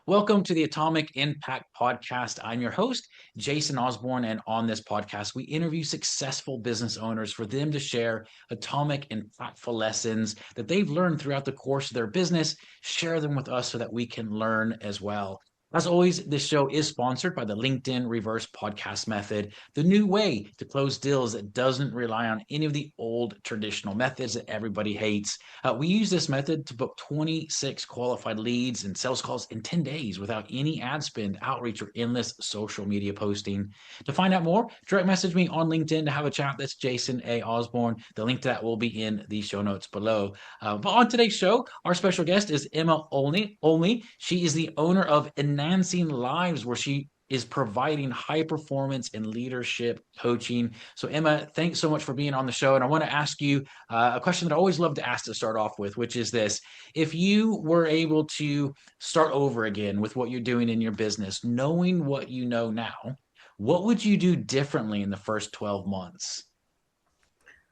Welcome to the Atomic Impact Podcast. I'm your host, Jason Osborn, and on this podcast, we interview successful business owners for them to share atomic, impactful lessons that they've learned throughout the course of their business, share them with us so that we can learn as well. As always, this show is sponsored by the LinkedIn Reverse Podcast Method, the new way to close deals that doesn't rely on any of the old traditional methods that everybody hates. We use this method to book 26 qualified leads and sales calls in 10 days without any ad spend, outreach, or endless social media posting. To find out more, direct message me on LinkedIn to have a chat. That's Jason A. Osborn. The link to that will be in the show notes below. But on today's show, our special guest is Emma Olmi. She is the owner of Enhancing Lives, where she is providing high performance and leadership coaching. So, Emma, thanks so much for being on the show. And I want to ask you a question that I always love to ask to start off with, which is this. If you were able to start over again with what you're doing in your business, knowing what you know now, what would you do differently in the first 12 months?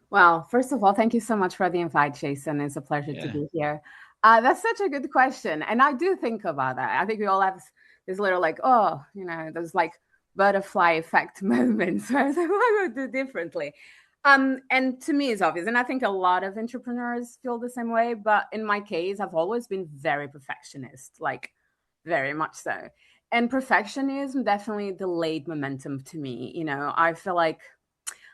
Well, first of all, thank you so much for the invite, Jason. It's a pleasure to Yeah. be here. That's such a good question. And I do think about that. I think we all have this little like, oh, those like butterfly effect moments where I was like, what I would do differently. And to me, it's obvious. And I think a lot of entrepreneurs feel the same way. But in my case, I've always been very perfectionist, like very much so. And perfectionism definitely delayed momentum to me. I feel like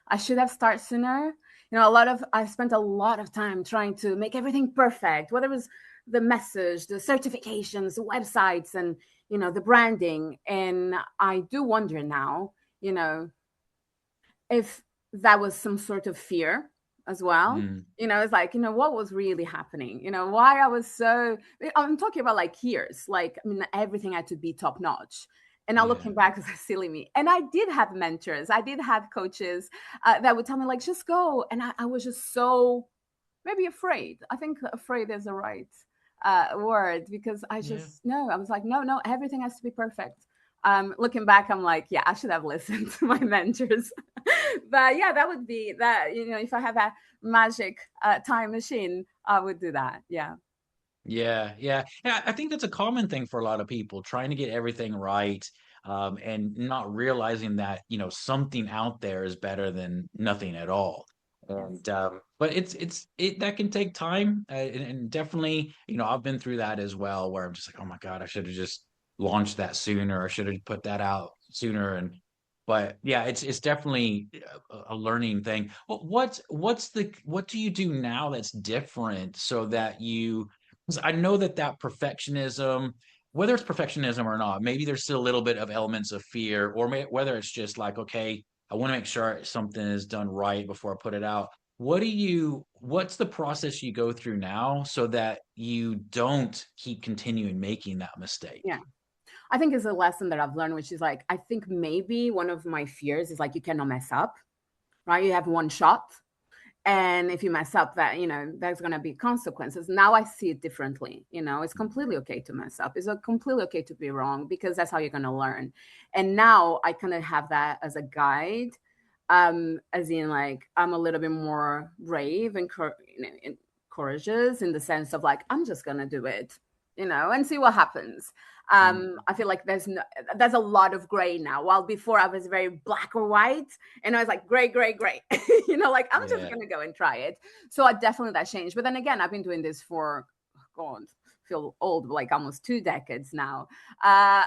I should have started sooner. I spent a lot of time trying to make everything perfect, whether it was the message, the certifications, the websites, and the branding. And I do wonder now, you know, if that was some sort of fear as well. Mm, It's like, what was really happening? Why I was so, I'm talking about like years, like, I mean, everything had to be top notch. And now yeah. looking back, it's silly me. And I did have mentors, I did have coaches that would tell me, like, just go. And I was just so maybe afraid. I think afraid is the right word because I Yeah. just, no, I was like, no, no, everything has to be perfect. Looking back, I'm like, yeah, I should have listened to my mentors. But yeah, that would be that. If I have a magic time machine, I would do that. Yeah. Yeah, yeah. Yeah, I think that's a common thing for a lot of people, trying to get everything right, and not realizing that, something out there is better than nothing at all. Yes. And but it that can take time, and definitely, I've been through that as well, where I'm just like, oh my God, I should have just launched that sooner, or should have put that out sooner. And but yeah, it's definitely a learning thing. What do you do now that's different so that you 'cause I know that perfectionism, whether it's perfectionism or not, maybe there's still a little bit of elements of fear, or whether it's just like, okay, I want to make sure something is done right before I put it out. What's the process you go through now so that you don't keep continuing making that mistake? Yeah. I think it's a lesson that I've learned, which is like, I think maybe one of my fears is like, you cannot mess up, right? You have one shot. And if you mess up, that there's going to be consequences. Now I see it differently. It's completely okay to mess up. It's completely okay to be wrong, because that's how you're going to learn. And now I kind of have that as a guide, as in, like, I'm a little bit more brave and courageous, in the sense of like, I'm just going to do it, and see what happens. Mm, I feel like there's a lot of gray now, while before I was very black or white, and I was like, gray, gray, gray. Like, I'm just yeah. gonna go and try it. So I definitely, that changed. But then again, I've been doing this for, God, feel old, like almost 2 decades now. But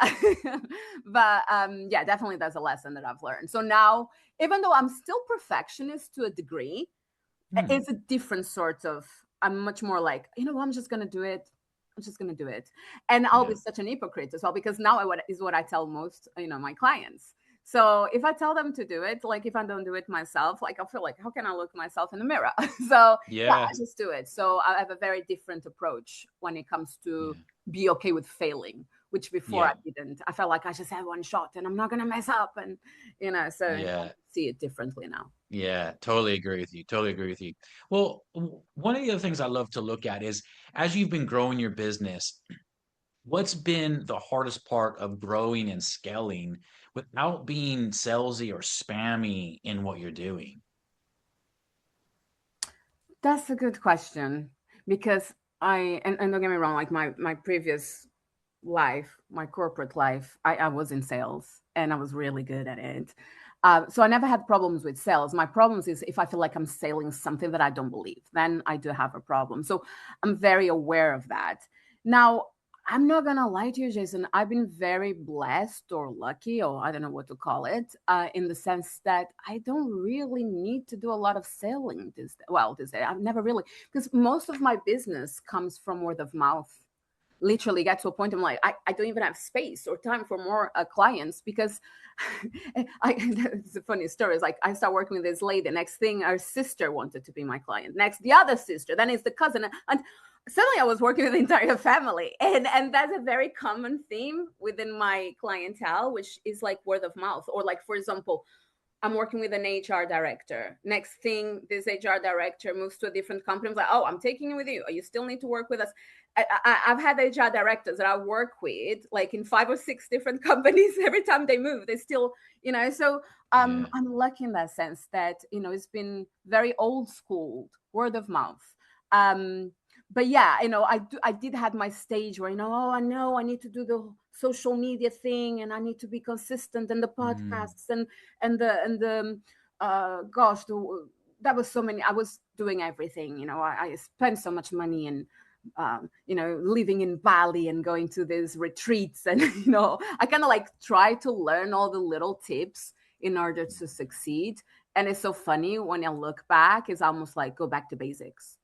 yeah, definitely there's a lesson that I've learned. So now, even though I'm still perfectionist to a degree, Hmm. it's a different sort of, I'm much more like, I'm just gonna do it. I'm just gonna do it. And I'll Yeah. be such an hypocrite as well, because now what I tell most, my clients. So if I tell them to do it, like, if I don't do it myself, like, I feel like, how can I look myself in the mirror? So yeah, Yeah. I just do it. So I have a very different approach when it comes to Yeah. be okay with failing, which before I Yeah. didn't. I felt like I just had one shot and I'm not gonna mess up, and so I Yeah. see it differently now. Yeah, totally agree with you. Totally agree with you. Well, one of the other things I love to look at is as you've been growing your business, what's been the hardest part of growing and scaling without being salesy or spammy in what you're doing? That's a good question, because and don't get me wrong, like, my previous life, my corporate life, I was in sales and I was really good at it. So I never had problems with sales. My problems is if I feel like I'm selling something that I don't believe, then I do have a problem. So I'm very aware of that. Now, I'm not gonna lie to you, Jason. I've been very blessed or lucky, or I don't know what to call it, in the sense that I don't really need to do a lot of selling this day. I've never really, because most of my business comes from word of mouth. Literally get to a point I'm like, I don't even have space or time for more clients because it's a funny story. It's like I start working with this lady. Next thing, our sister wanted to be my client. Next, the other sister. Then it's the cousin. And suddenly I was working with the entire family. And that's a very common theme within my clientele, which is like word of mouth. Or like, for example, I'm working with an HR director. Next thing, this HR director moves to a different company. I'm like, oh, I'm taking it with you. You still need to work with us. I've had HR directors that I work with, like in 5 or 6 different companies. Every time they move, they still, So Yeah. I'm lucky in that sense that it's been very old school, word of mouth. Um, but yeah, I did have my stage where oh, I know I need to do the social media thing and I need to be consistent and the Mm, podcasts and the gosh, that was so many. I was doing everything. I spent so much money and living in Bali and going to these retreats. And, I kind of like try to learn all the little tips in order to succeed. And it's so funny when I look back, it's almost like go back to basics.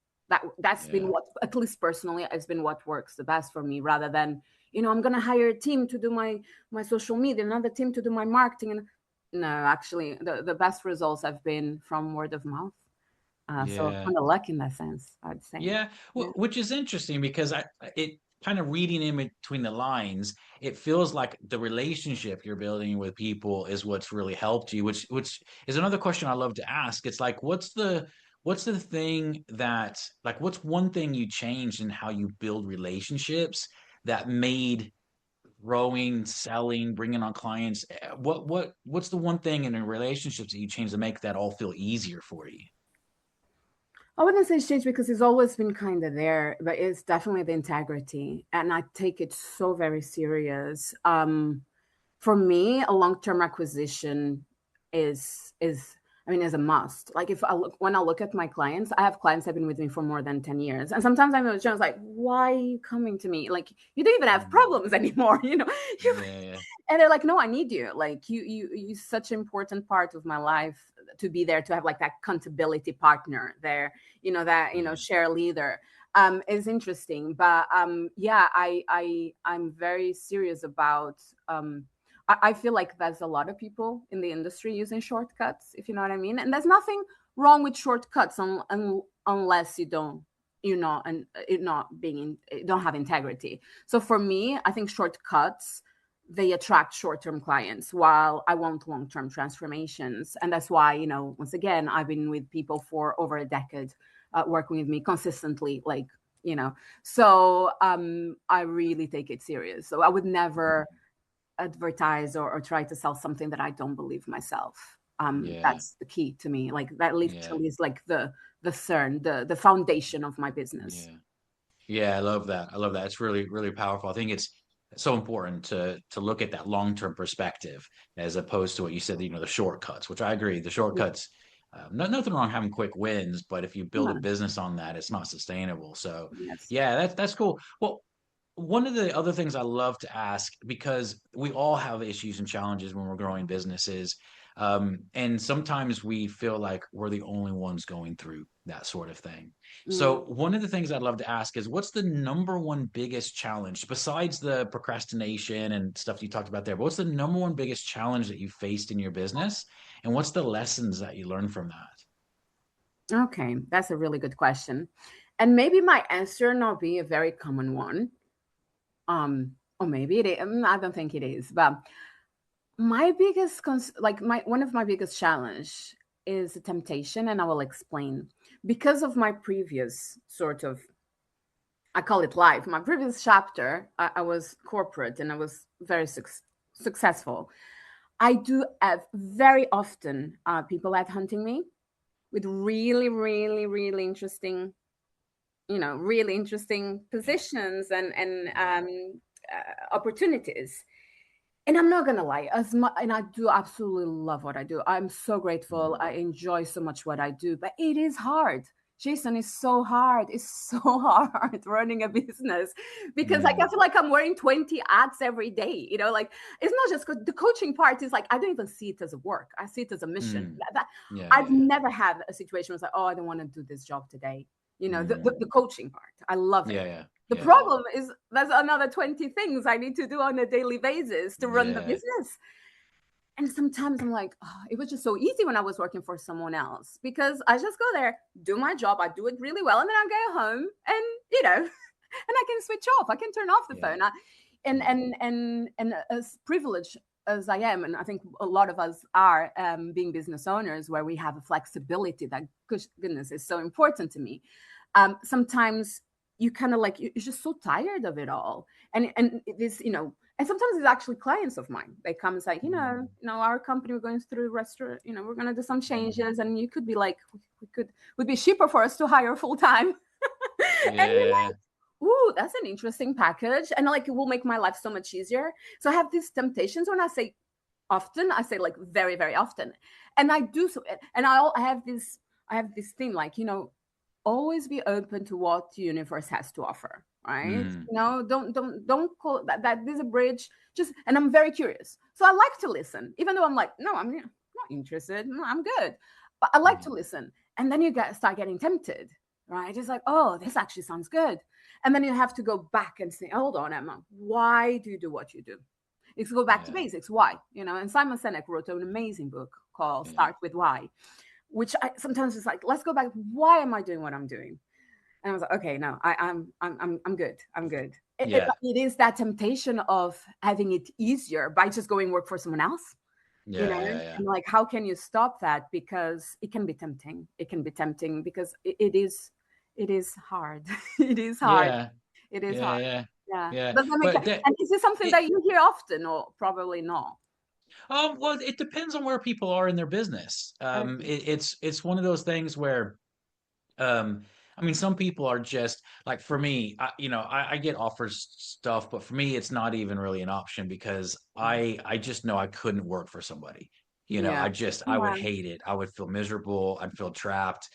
That's been yeah. what, at least personally, has been what works the best for me rather than, I'm going to hire a team to do my social media, another team to do my marketing. And no, actually, the best results have been from word of mouth. So Yeah. kind of lucky in that sense, I'd say. Yeah, Yeah. which is interesting because it kind of reading in between the lines, it feels like the relationship you're building with people is what's really helped you, which is another question I love to ask. It's like, what's the thing that like what's one thing you changed in how you build relationships that made growing, selling, bringing on clients? What's the one thing in the relationships that you changed to make that all feel easier for you? I wouldn't say it's changed because it's always been kind of there, but it's definitely the integrity, and I take it so very serious. For me, a long-term acquisition is I mean is a must. Like if I look when I look at my clients, I have clients that have been with me for more than 10 years. And sometimes I'm just like, why are you coming to me? Like you don't even have Mm, problems anymore, You yeah, and they're like, no, I need you. Like you such an important part of my life to be there, to have like that accountability partner there, that, yeah, share leader. Is interesting. But yeah, I'm very serious about I feel like there's a lot of people in the industry using shortcuts, if you know what I mean. And there's nothing wrong with shortcuts unless and it not being it don't have integrity. So for me, I think shortcuts, they attract short-term clients while I want long-term transformations. And that's why, once again, I've been with people for over a decade, working with me consistently, like, so I really take it serious. So I would never advertise or try to sell something that I don't believe myself. yeah, That's the key to me. Like that yeah, literally is like the CERN, the foundation of my business. yeah. Yeah, I love that. I love that. It's really, really powerful. I think it's so important to look at that long-term perspective as opposed to what you said, the shortcuts, which I agree. The shortcuts, nothing wrong having quick wins, but if you build a Yeah, business on that, it's not sustainable. So yes. yeah, that's cool. Well, one of the other things I love to ask, because we all have issues and challenges when we're growing businesses. And sometimes we feel like we're the only ones going through that sort of thing. Mm. So, one of the things I'd love to ask is what's the number one biggest challenge besides the procrastination and stuff you talked about there? But what's the number one biggest challenge that you faced in your business? And what's the lessons that you learned from that? Okay, that's a really good question. And maybe my answer not be a very common one. Or maybe it is. I don't think it is. But my biggest like my one of my biggest challenge is a temptation, and I will explain. Because of my previous sort of, I call it life. My previous chapter, I was corporate and I was very successful. I do have very often people at hunting me with really, really, really interesting, really interesting Yeah, positions and yeah, opportunities. And I'm not gonna lie, as much, and I do absolutely love what I do. I'm so grateful. Mm. I enjoy so much what I do, but it is hard. Jason, it's so hard. It's so hard running a business because like I Mm. feel like I'm wearing 20 hats every day. Like it's not just the coaching part is like I don't even see it as a work. I see it as a mission. Mm. Yeah, I've yeah, never had a situation where it's like, oh, I don't want to do this job today. The mm. coaching part. I love it. Yeah, yeah, The yeah, yeah, problem is there's another 20 things I need to do on a daily basis to run the yeah, business. And sometimes I'm like, oh, it was just so easy when I was working for someone else because I just go there, do my job, I do it really well, and then I go home and and I can switch off. I can turn off the yeah, phone. yeah, And as privileged as I am, and I think a lot of us are being business owners, where we have a flexibility that goodness is so important to me. Sometimes you kind of like you're just so tired of it all, and it is and sometimes it's actually clients of mine. They come and say, mm. our company, we're going through restaurant, we're going to do some Mm. changes, and you could be like, would be cheaper for us to hire full time. And Yeah, ooh, that's an interesting package. And like, it will make my life so much easier. So I have these temptations when I say often, I say like very, very often. And I do so. And I have this thing like, always be open to what the universe has to offer. Right. mm. Don't call that there's a bridge. And I'm very curious. So I like to listen, even though I'm like, no, I'm not interested. No, I'm good. But I like to Mm. listen. And then start getting tempted, right? It's like, oh, this actually sounds good. And then you have to go back and say, hold on, Emma, why do you do what you do? It's go back to Yeah, basics. Why? And Simon Sinek wrote an amazing book called yeah, Start with Why, which I sometimes it's like, let's go back. Why am I doing what I'm doing? And I was like, okay, no, I'm good. I'm good. yeah, It is that temptation of having it easier by just going work for someone else, yeah, yeah, yeah, and like, how can you stop that? Because it can be tempting. It can be tempting because it is hard. It is hard. yeah, It is yeah, hard. yeah, Yeah. yeah. Does that make But sense? that And is this something it that you hear often or probably not? well, it depends on where people are in their business. Okay. It's one of those things where um I mean, some people are just like, for me, I get offers stuff, but for me it's not even really an option because I just know I couldn't work for somebody. Yeah. I would Yeah. hate it. I would feel miserable. I'd feel trapped,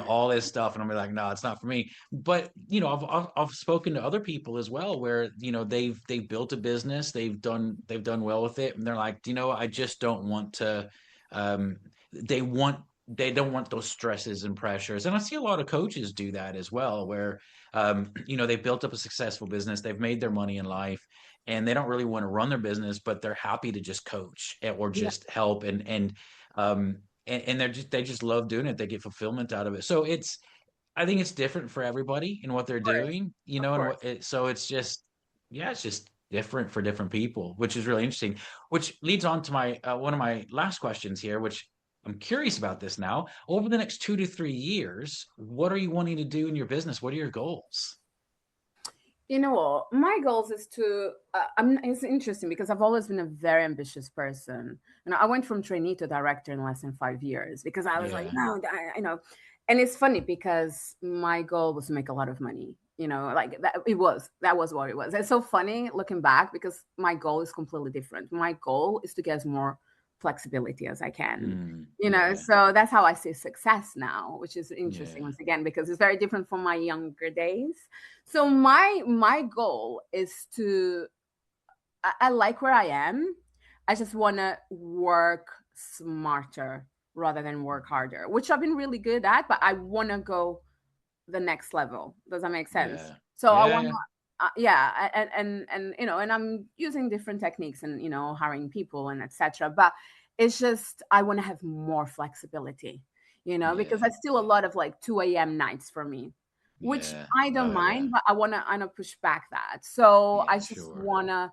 all this stuff. And I'm like, no, it's not for me. But, I've spoken to other people as well where, they've built a business, they've done well with it. And they're like, I just don't want to, um, they want they don't want those stresses and pressures. And I see a lot of coaches do that as well, where they've built up a successful business, they've made their money in life, and they don't really want to run their business, but they're happy to just coach or Yeah. just help and they just love doing it. They get fulfillment out of it. So I think it's different for everybody in what they're Of course. doing, Of and course. so it's just, yeah, it's just different for different people, which is really interesting. Which leads on to my one of my last questions here, which I'm curious about this now. Over the next 2 to 3 years, what are you wanting to do in your business? What are your goals? You know what? My goals is to. It's interesting because I've always been a very ambitious person. I went from trainee to director in less than 5 years because I was like, Yeah. no, And it's funny because my goal was to make a lot of money. Like that. That was what it was. It's so funny looking back because my goal is completely different. My goal is to get as more flexibility as I can. Mm, yeah. So that's how I see success now, which is interesting Yeah. once again because it's very different from my younger days. So my goal is to I like where I am. I just want to work smarter rather than work harder, which I've been really good at, but I want to go the next level. Does that make sense? Yeah. So I Yeah. want Yeah. to yeah, and I'm using different techniques and hiring people and etc. But it's just I want to have more flexibility, because Yeah. that's still a lot of like 2 a.m. nights for me, which Yeah. I don't Oh, yeah. mind, but I wanna push back that. So I Yeah. just Sure. wanna,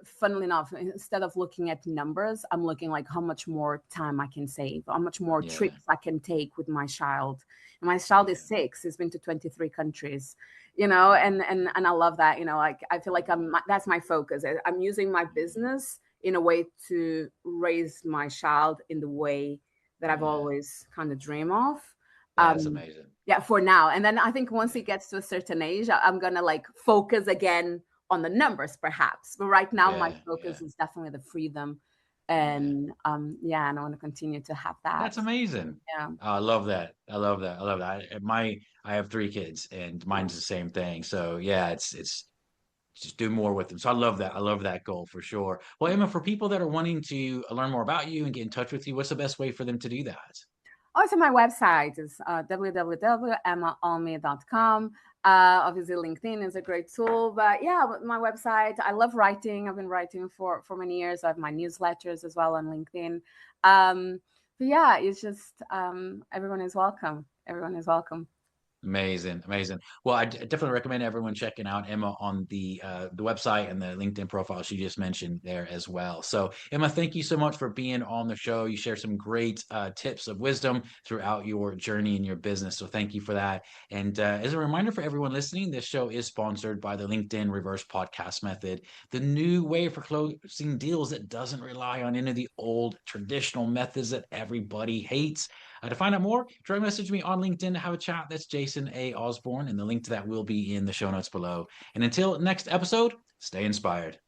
funnily enough, instead of looking at numbers, I'm looking like how much more time I can save, how much more Yeah. trips I can take with my child. And my child is Yeah. 6; he's been to 23 countries, and I love that. Like I feel like that's my focus. I'm using my business in a way to raise my child in the way that I've Yeah. always kind of dream of. That's Um, amazing. yeah, for now. And then I think once he Yeah. gets to a certain age, I'm gonna like focus again on the numbers perhaps, but right now my Yeah, yeah. focus is definitely the freedom. And yeah, and I want to continue to have that. That's amazing. Yeah. I love that. I love that. I love that. I have three kids, and Yeah. mine's the same thing. So yeah, it's just do more with them. So I love that. I love that goal for sure. Well, Emma, for people that are wanting to learn more about you and get in touch with you, what's the best way for them to do that? Also, my website is www.emmaolmi.com. Obviously, LinkedIn is a great tool, but yeah, my website. I love writing. I've been writing for many years. I have my newsletters as well on LinkedIn. But yeah, it's just everyone is welcome. Everyone is welcome. Amazing, amazing. Well, I definitely recommend everyone checking out Emma on the website and the LinkedIn profile she just mentioned there as well. So, Emma, thank you so much for being on the show. You share some great tips of wisdom throughout your journey in your business. So, thank you for that. And as a reminder for everyone listening, this show is sponsored by the LinkedIn Reverse Podcast Method, the new way for closing deals that doesn't rely on any of the old traditional methods that everybody hates. To find out more, try to message me on LinkedIn to have a chat. That's Jason A. Osborn, and the link to that will be in the show notes below. And until next episode, stay inspired.